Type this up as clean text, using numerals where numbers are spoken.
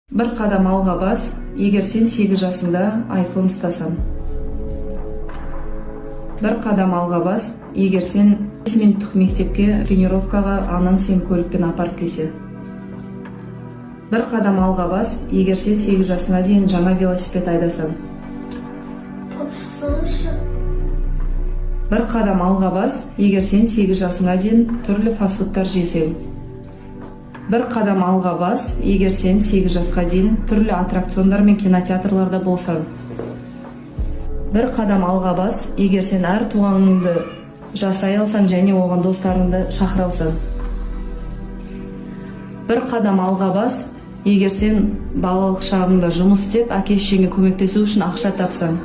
Bir qadam alға бас, егер сен 8 жасыңда iPhone ұстасаң. Bir qadam alға бас, егер сен 5 минуттық мектепке тренировкаға анаң сен көлікпен апарып келсе. Bir qadam alға бас, егер сен 8 жасыңа дейін жаңа велосипед айдасаң. Bir qadam alға бас, егер сен 8 жасыңа дейін түрлі фастфудтар жесең. Bir qadam alға бас, егер сен 8 жасқа дейін түрлі аттракциондар мен кинотеатрларда болсаң. Bir qadam alға бас, егер сен әр туғаныңды жасай алсаң және оған достарыңды шақыра алсаң. Bir qadam alға бас, егер сен балалық шағыңда жұмыс істеп, әке-шешеңе көмектесу үшін ақша тапсаң.